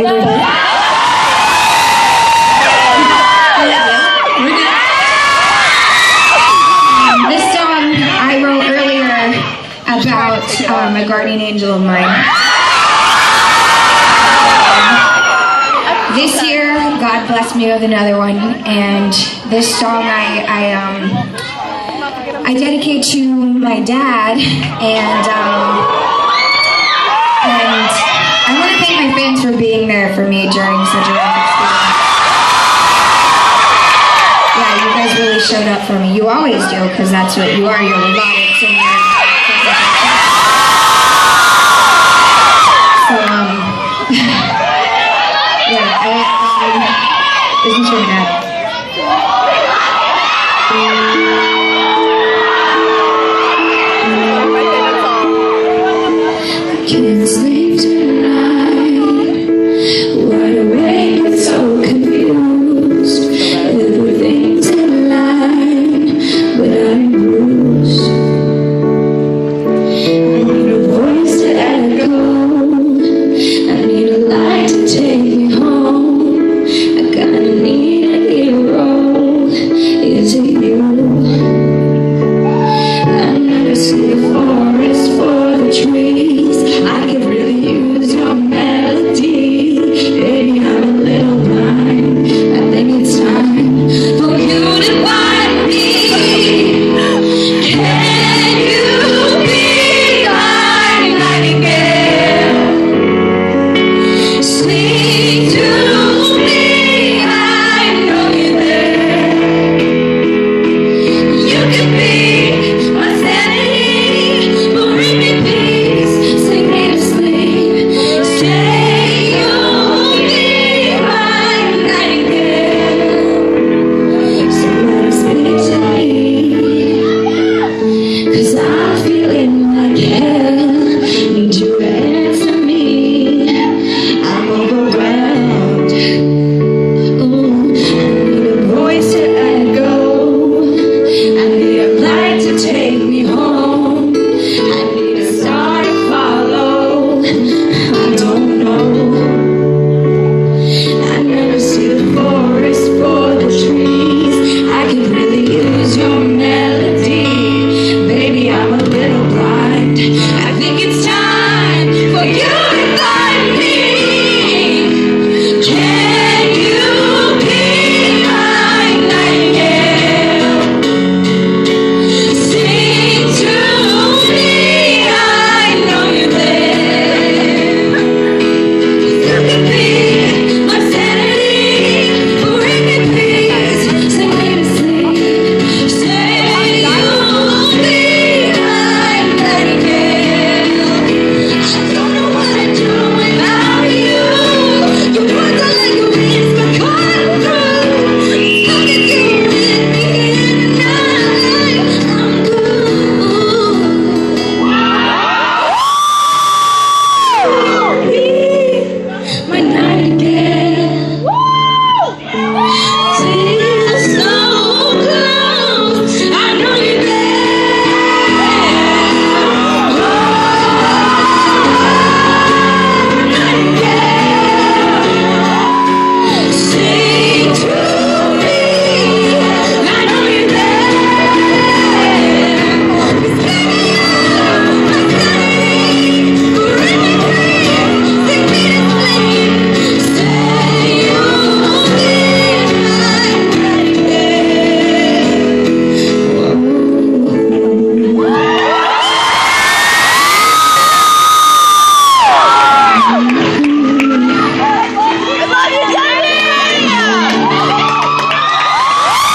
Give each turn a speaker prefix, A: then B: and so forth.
A: everybody. This song I wrote earlier about a guardian angel of mine. This year, God blessed me with another one, and this song I dedicate to my dad, and I want to thank my fans for being there for me during such a rough experience. Yeah, you guys really showed up for me. You always do, because that's what you are. You're robotics and you're... So, yeah, isn't your dad?